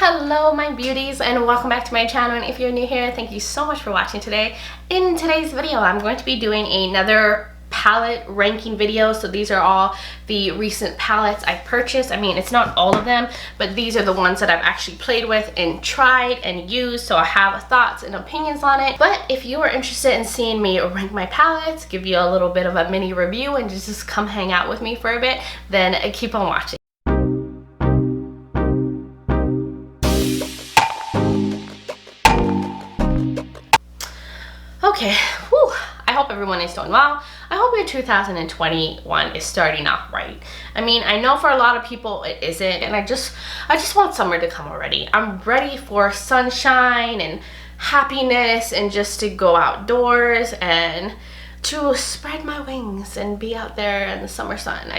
Hello my beauties and welcome back to my channel, and if you're new here, thank you so much for watching today. In today's video I'm going to be doing another palette ranking video. So these are all the recent palettes I purchased. I mean, it's not all of them, but these are the ones that I've actually played with and tried and used, so I have thoughts and opinions on it. But if you are interested in seeing me rank my palettes, give you a little bit of a mini review and just come hang out with me for a bit, then keep on watching. Okay, whew. I hope everyone is doing well. I hope your 2021 is starting off right. I mean, I know for a lot of people it isn't, and I just want summer to come already. I'm ready for sunshine and happiness and just to go outdoors and to spread my wings and be out there in the summer sun.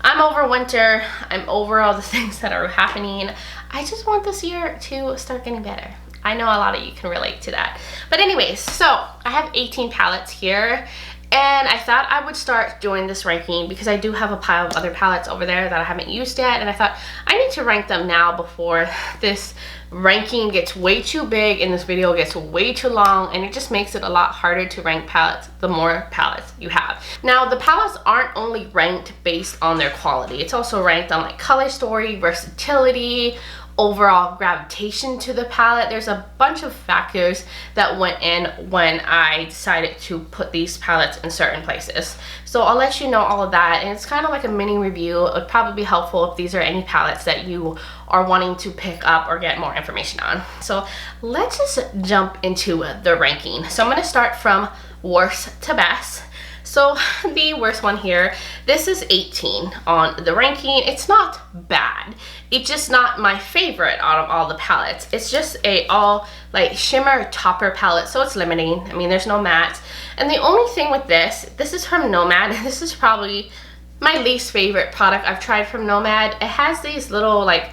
I'm over winter. I'm over all the things that are happening. I just want this year to start getting better. I know a lot of you can relate to that. But anyways, so I have 18 palettes here, and I thought I would start doing this ranking because I do have a pile of other palettes over there that I haven't used yet, and I thought I need to rank them now before this ranking gets way too big and this video gets way too long, and it just makes it a lot harder to rank palettes the more palettes you have. Now, the palettes aren't only ranked based on their quality, it's also ranked on like color story, versatility, overall gravitation to the palette. There's a bunch of factors that went in when I decided to put these palettes in certain places. So I'll let you know all of that, and it's kind of like a mini review. It would probably be helpful if these are any palettes that you are wanting to pick up or get more information on. So let's just jump into the ranking. So I'm going to start from worst to best. So the worst one here, this is 18 on the ranking. It's not bad. It's just not my favorite out of all the palettes. It's just a all like shimmer topper palette, so it's limiting. I mean, there's no mattes. And the only thing with this is from Nomad. This is probably my least favorite product I've tried from Nomad. It has these little like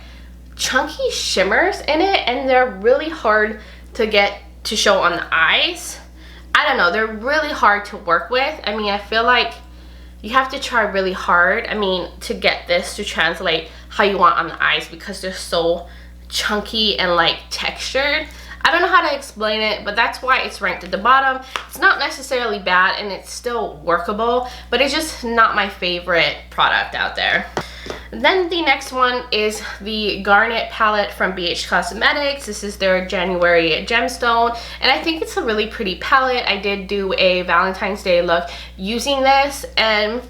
chunky shimmers in it, and they're really hard to get to show on the eyes. I don't know, they're really hard to work with. I mean, I feel like you have to try really hard, I mean, to get this to translate how you want on the eyes because they're so chunky and like textured. I don't know how to explain it, but that's why it's ranked at the bottom. It's not necessarily bad and it's still workable, but it's just not my favorite product out there. Then the next one is the Garnet Palette from BH Cosmetics. This is their January gemstone, and I think it's a really pretty palette. I did do a Valentine's Day look using this, and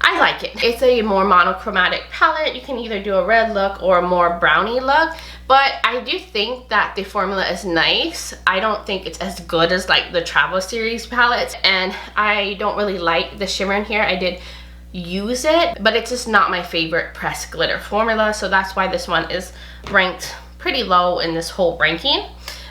I like it. It's a more monochromatic palette. You can either do a red look or a more brownie look, but I do think that the formula is nice. I don't think it's as good as like the Travel Series palettes, and I don't really like the shimmer in here. I did use it, but it's just not my favorite pressed glitter formula, so that's why this one is ranked pretty low in this whole ranking.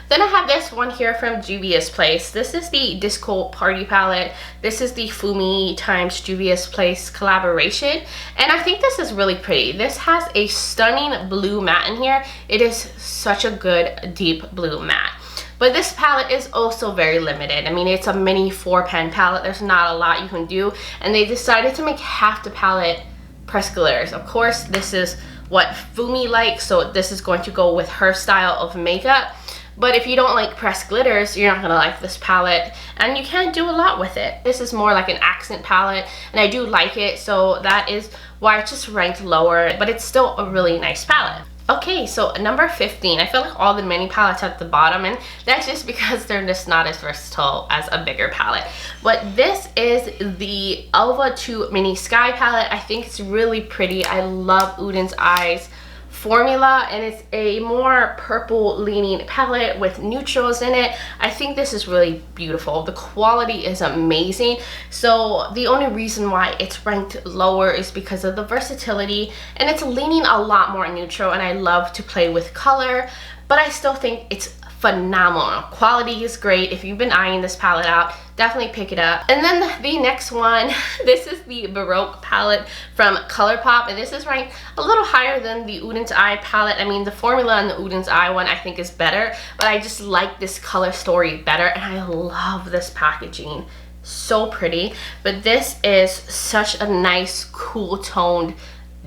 Then I have this one here from Juvia's Place. This is the Disco Party palette. This is the Fumi times Juvia's Place collaboration, and I think this is really pretty. This has a stunning blue matte in here. It is such a good deep blue matte. But this palette is also very limited. I mean, it's a mini 4-pan palette. There's not a lot you can do. And they decided to make half the palette pressed glitters. Of course, this is what Fumi likes, so this is going to go with her style of makeup. But if you don't like pressed glitters, you're not gonna like this palette, and you can't do a lot with it. This is more like an accent palette, and I do like it, so that is why it's just ranked lower, but it's still a really nice palette. Okay, so number 15, I feel like all the mini palettes at the bottom, and that's just because they're just not as versatile as a bigger palette. But this is the Avocado 2 Mini Sky palette. I think it's really pretty. I love Uden's Eyes formula, and it's a more purple leaning palette with neutrals in it. I think this is really beautiful. The quality is amazing, so the only reason why it's ranked lower is because of the versatility, and it's leaning a lot more neutral, and I love to play with color, but I still think it's phenomenal. Quality is great. If you've been eyeing this palette out, definitely pick it up. And then the next one, this is the Baroque palette from ColourPop, and this is ranked a little higher than the Uden's Eye palette. I mean, the formula in the Uden's Eye one I think is better, but I just like this color story better, and I love this packaging. So pretty. But this is such a nice, cool toned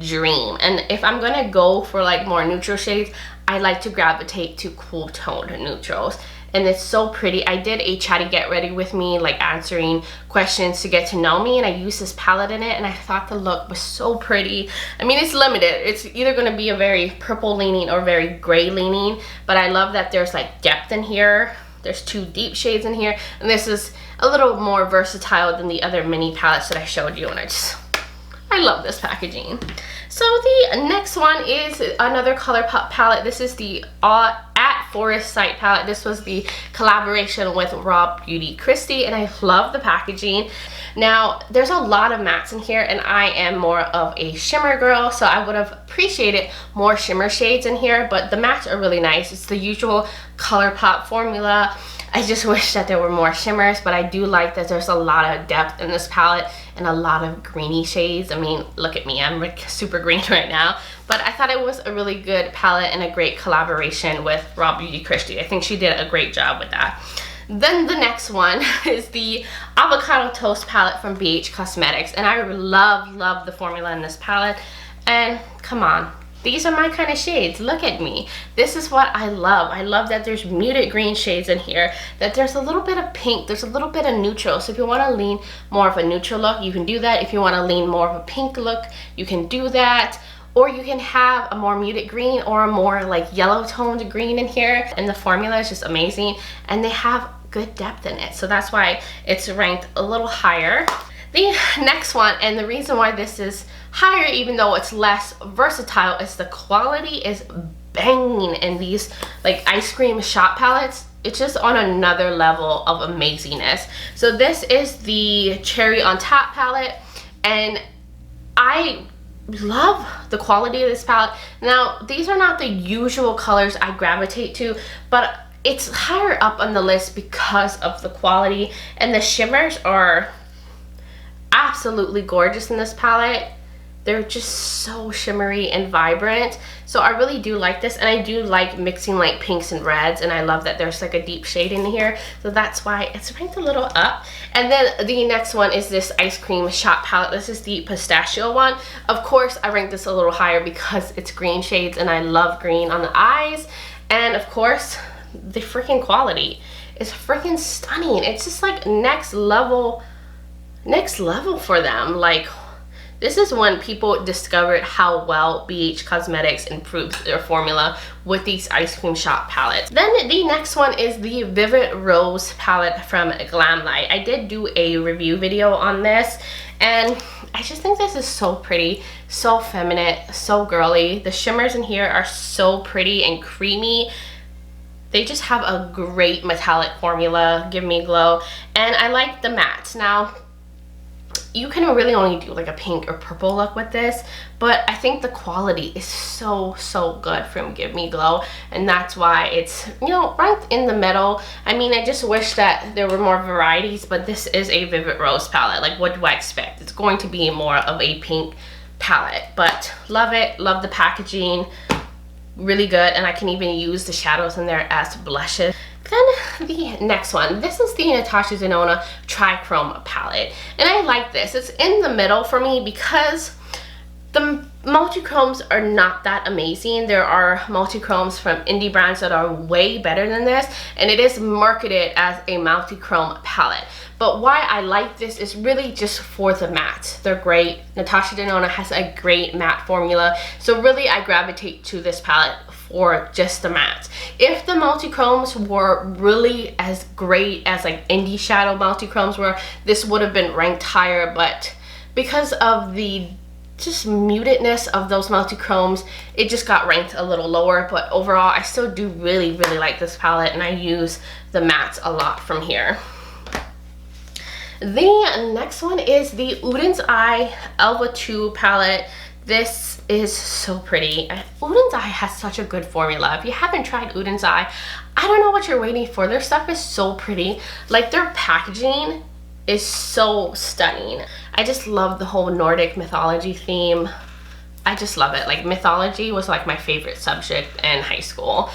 dream. And if I'm gonna go for like more neutral shades, I like to gravitate to cool toned neutrals. And it's so pretty. I did a chatty get ready with me, like answering questions to get to know me, and I used this palette in it, and I thought the look was so pretty. I mean, it's limited. It's either going to be a very purple leaning or very gray leaning, but I love that there's like depth in here. There's 2 deep shades in here, and this is a little more versatile than the other mini palettes that I showed you, and I love this packaging. So the next one is another ColourPop palette. This is the At Forest Sight palette. This was the collaboration with Raw Beauty Christie, and I love the packaging. Now, there's a lot of mattes in here, and I am more of a shimmer girl, so I would have appreciated more shimmer shades in here, but the mattes are really nice. It's the usual ColourPop formula. I just wish that there were more shimmers, but I do like that there's a lot of depth in this palette and a lot of greeny shades. I mean, look at me, I'm like super green right now. But I thought it was a really good palette and a great collaboration with Raw Beauty Christie. I think she did a great job with that. Then the next one is the Avocado Toast palette from BH Cosmetics. And I love the formula in this palette. And come on, these are my kind of shades. Look at me. This is what I love. I love that there's muted green shades in here, that there's a little bit of pink, there's a little bit of neutral. So if you want to lean more of a neutral look, you can do that. If you want to lean more of a pink look, you can do that. Or you can have a more muted green or a more like yellow toned green in here. And the formula is just amazing. And they have good depth in it. So that's why it's ranked a little higher. The next one, and the reason why this is higher even though it's less versatile, is the quality is banging in these like ice cream shop palettes. It's just on another level of amazingness. So this is the Cherry on Top palette, and I love the quality of this palette. Now, these are not the usual colors I gravitate to, but it's higher up on the list because of the quality, and the shimmers are absolutely gorgeous in this palette. They're just so shimmery and vibrant. So I really do like this, and I do like mixing like pinks and reds, and I love that there's like a deep shade in here. So that's why it's ranked a little up. And then the next one is this ice cream shop palette. This is the pistachio one. Of course, I ranked this a little higher because it's green shades, and I love green on the eyes. And of course, the freaking quality is freaking stunning. It's just like next level for them. Like, this is when people discovered how well BH Cosmetics improves their formula with these ice cream shop palettes. Then the next one is the Vivid Rose palette from Glam. I did do a review video on this, and I just think this is so pretty, so feminine, so girly. The shimmers in here are so pretty and creamy. They just have a great metallic formula, give me glow, and I like the mattes. Now, you can really only do like a pink or purple look with this, but I think the quality is so good from Give Me Glow, and that's why it's, you know, ranked in the middle. I mean, I just wish that there were more varieties, but this is a Vivid Rose palette. Like, what do I expect? It's going to be more of a pink palette, but love it, love the packaging, really good, and I can even use the shadows in there as blushes. Then the next one, this is the Natasha Sinona Trichrome Palette, and I like this. It's in the middle for me because the multi-chromes are not that amazing. There are multi-chromes from indie brands that are way better than this, and it is marketed as a multi-chrome palette. But why I like this is really just for the mattes. They're great. Natasha Denona has a great matte formula, so really I gravitate to this palette for just the mattes. If the multi-chromes were really as great as like indie shadow multi-chromes were, this would have been ranked higher, but because of the just mutedness of those multi-chromes, it just got ranked a little lower. But overall, I still do really like this palette, and I use the mattes a lot from here. The next one is the Uden's Eye Elva 2 palette. This is so pretty. Uden's Eye has such a good formula. If you haven't tried Uden's Eye, I don't know what you're waiting for. Their stuff is so pretty. Like, their packaging is so stunning. I just love the whole Nordic mythology theme. I just love it. Like, mythology was like my favorite subject in high school.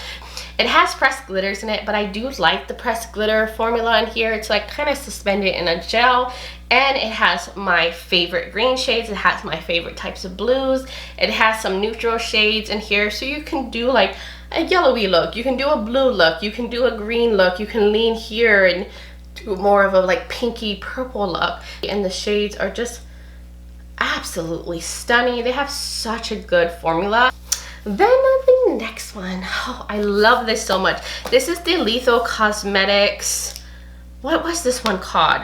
It has pressed glitters in it, but I do like the pressed glitter formula in here. It's like kind of suspended in a gel, and it has my favorite green shades. It has my favorite types of blues. It has some neutral shades in here, so you can do like a yellowy look, you can do a blue look, you can do a green look, you can lean here and do more of a like pinky purple look. And the shades are just absolutely stunning. They have such a good formula. Then the next one, oh, I love this so much. This is the Lethal Cosmetics, what was this one called?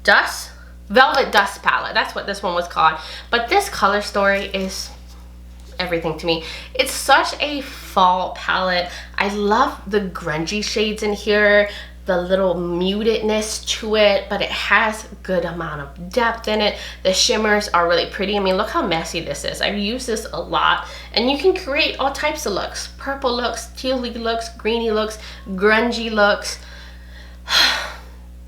Velvet Dust Palette. That's what this one was called. But this color story is everything to me. It's such a fall palette. I love the grungy shades in here, the little mutedness to it, but it has a good amount of depth in it. The shimmers are really pretty. I mean, look how messy this is. I've used this a lot, and you can create all types of looks. Purple looks, tealy looks, greeny looks, grungy looks.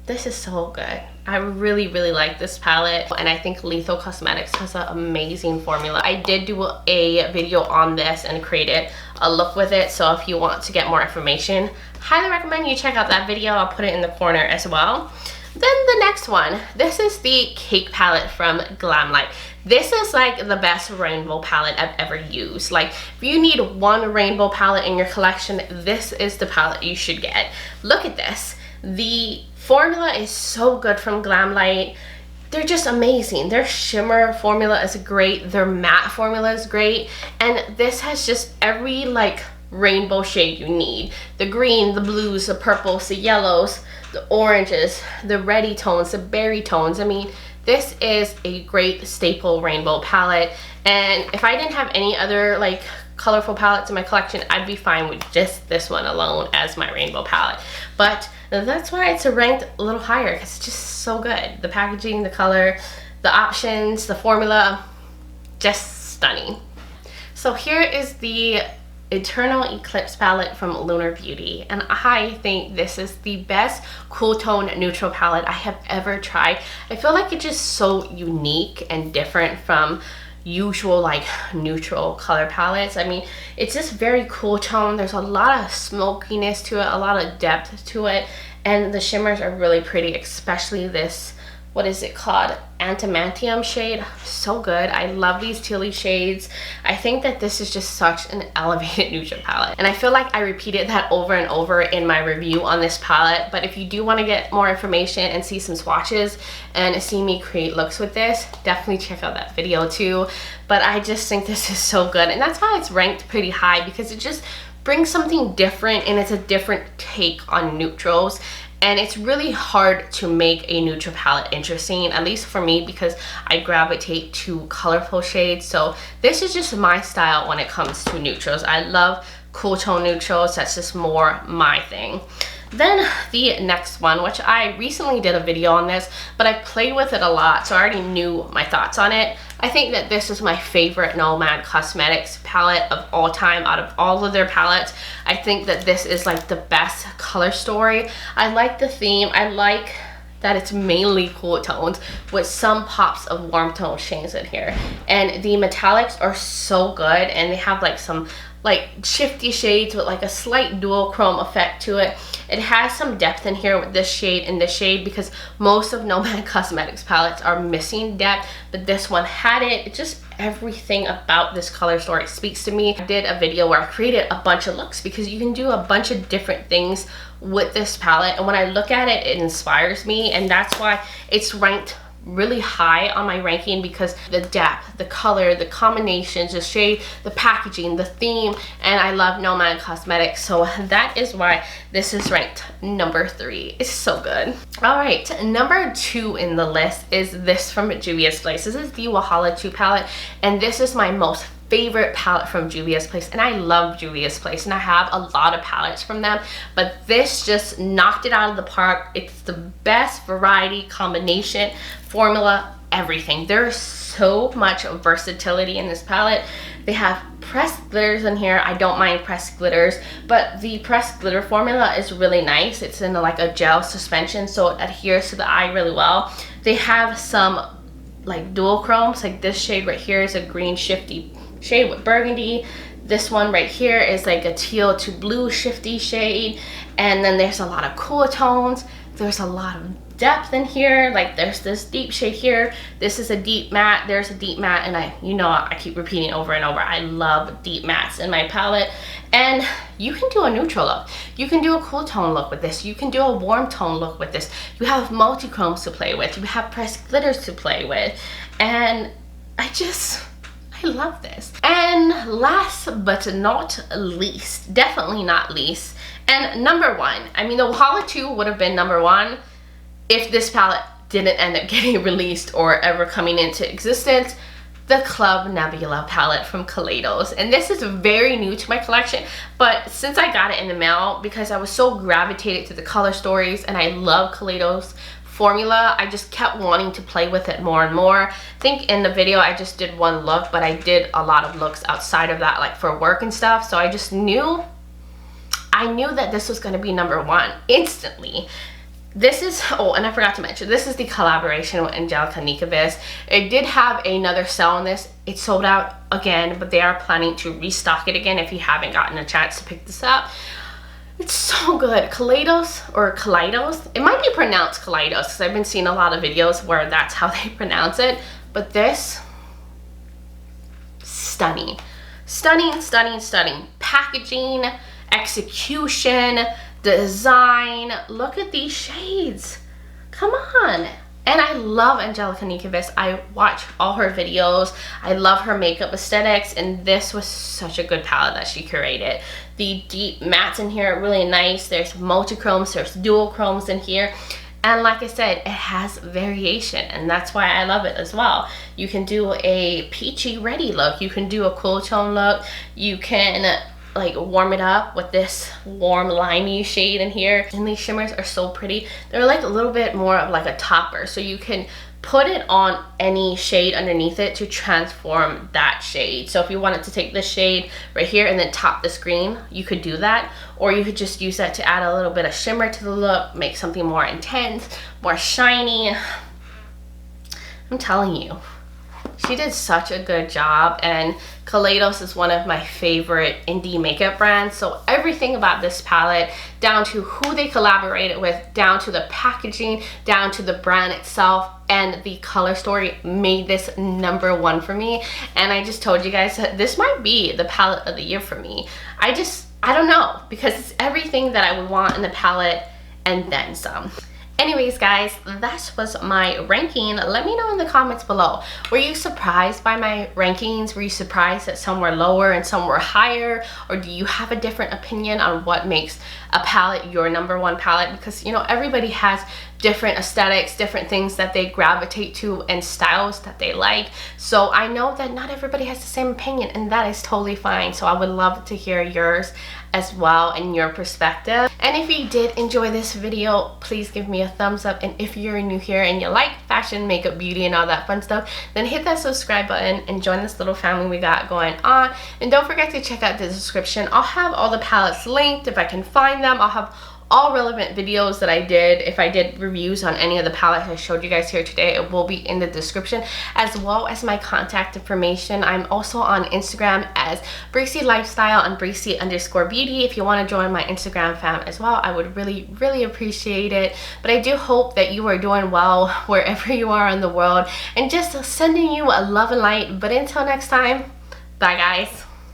This is so good. I really, really like this palette, and I think Lethal Cosmetics has an amazing formula. I did do a video on this and created a look with it, so if you want to get more information, highly recommend you check out that video. I'll put it in the corner as well. Then the next one, this is the Cake palette from Glam. This is like the best rainbow palette I've ever used. Like, if you need one rainbow palette in your collection, this is the palette you should get. Look at this. The formula is so good from Glam. They're just amazing. Their shimmer formula is great. Their matte formula is great. And this has just every like rainbow shade you need. The green, the blues, the purples, the yellows, the oranges, the reddy tones, the berry tones. I mean, this is a great staple rainbow palette. And if I didn't have any other like colorful palettes in my collection, I'd be fine with just this one alone as my rainbow palette. But that's why it's ranked a little higher, because it's just so good. The packaging, the color, the options, the formula, just stunning. So here is the Eternal Eclipse palette from Lunar Beauty, and I think this is the best cool tone neutral palette I have ever tried. I feel like it's just so unique and different from usual like neutral color palettes. I mean, it's just very cool tone. There's a lot of smokiness to it, a lot of depth to it, and the shimmers are really pretty, especially this, what is it called, Antimantium shade. So good. I love these tealy shades. I think that this is just such an elevated neutral palette, and I feel like I repeated that over and over in my review on this palette. But if you do want to get more information and see some swatches and see me create looks with this, definitely check out that video too. But I just think this is so good, and that's why it's ranked pretty high, because it just brings something different, and it's a different take on neutrals. And it's really hard to make a neutral palette interesting, at least for me, because I gravitate to colorful shades. So this is just my style when it comes to neutrals. I love cool tone neutrals. That's just more my thing. Then the next one, which I recently did a video on this, but I played with it a lot, so I already knew my thoughts on it. I think that this is my favorite Nomad Cosmetics palette of all time. Out of all of their palettes, I think that this is like the best color story. I like the theme. I like that it's mainly cool tones with some pops of warm tone shades in here. And the metallics are so good, and they have like some like shifty shades with like a slight dual chrome effect to it. It has some depth in here with this shade and this shade, because most of Nomad Cosmetics palettes are missing depth, but this one had it. It's just everything about this color story speaks to me. I did a video where I created a bunch of looks, because you can do a bunch of different things with this palette, and when I look at it, it inspires me, and that's why it's ranked really high on my ranking, because the depth, the color, the combinations, the shade, the packaging, the theme, and I love Nomad Cosmetics, so that is why this is ranked number 3. It's so good. All right, number 2 in the list is this from Juvia's Place. This is the Wahala 2 palette, and this is my most favorite palette from Juvia's Place, and I love Juvia's Place, and I have a lot of palettes from them, but this just knocked it out of the park. It's the best variety, combination, formula, everything. There's so much versatility in this palette. They have pressed glitters in here. I don't mind pressed glitters, but the pressed glitter formula is really nice. It's in like a gel suspension, so it adheres to the eye really well. They have some like dual chromes, like this shade right here is a green shifty shade with burgundy. This one right here is like a teal to blue shifty shade, and then there's a lot of cool tones. There's a lot of depth in here. Like there's this deep shade here. This is a deep matte. There's a deep matte, and I keep repeating over and over. I love deep mattes in my palette. And you can do a neutral look. You can do a cool tone look with this. You can do a warm tone look with this. You have multi-chromes to play with. You have pressed glitters to play with. And I love this. And last but not least, definitely not least, and number one, I mean, the Wahala 2 would have been number one if this palette didn't end up getting released or ever coming into existence. The Club Nebula palette from Kaleidos. And this is very new to my collection, but since I got it in the mail, because I was so gravitated to the color stories and I love Kaleidos formula, I just kept wanting to play with it more and more. I think in the video I just did one look, but I did a lot of looks outside of that, like for work and stuff. So I just knew, that this was going to be number one instantly. This is, oh, and I forgot to mention, this is the collaboration with Angelica Nikovic. It did have another sale on this. It sold out again, but they are planning to restock it again if you haven't gotten a chance to pick this up. It's so good. Kaleidos, or Kaleidos. It might be pronounced Kaleidos because I've been seeing a lot of videos where that's how they pronounce it. But this, stunning. Stunning, stunning, stunning. Packaging, execution, design. Look at these shades. Come on. And I love Angelica Nikovic. I watch all her videos. I love her makeup aesthetics, and this was such a good palette that she curated. The deep mattes in here are really nice. There's multi-chromes, there's dual chromes in here. And like I said, it has variation, and that's why I love it as well. You can do a peachy ready look. You can do a cool tone look. You can like warm it up with this warm limey shade in here, and these shimmers are so pretty. They're like a little bit more of like a topper, so you can put it on any shade underneath it to transform that shade. So if you wanted to take this shade right here and then top the screen, you could do that, or you could just use that to add a little bit of shimmer to the look, make something more intense, more shiny. I'm telling you, she did such a good job, and Kaleidos is one of my favorite indie makeup brands. So everything about this palette, down to who they collaborated with, down to the packaging, down to the brand itself, and the color story, made this number one for me. And I just told you guys that this might be the palette of the year for me. I don't know, because it's everything that I would want in the palette and then some. Anyways guys, that was my ranking. Let me know in the comments below. Were you surprised by my rankings? Were you surprised that some were lower and some were higher? Or do you have a different opinion on what makes a palette your number one palette? Because, you know, everybody has different aesthetics, different things that they gravitate to, and styles that they like. So I know that not everybody has the same opinion, and that is totally fine. So I would love to hear yours as well and your perspective. And if you did enjoy this video, please give me a thumbs up. And if you're new here and you like fashion, makeup, beauty, and all that fun stuff, then hit that subscribe button and join this little family we got going on. And don't forget to check out the description. I'll have all the palettes linked if I can find them. I'll have all relevant videos that I did. If I did reviews on any of the palettes I showed you guys here today, it will be in the description, as well as my contact information. I'm also on Instagram as Breezy Lifestyle and Breezy_beauty. If you want to join my Instagram fam as well, I would really appreciate it. But I do hope that you are doing well wherever you are in the world, and just sending you a love and light. But until next time, bye guys.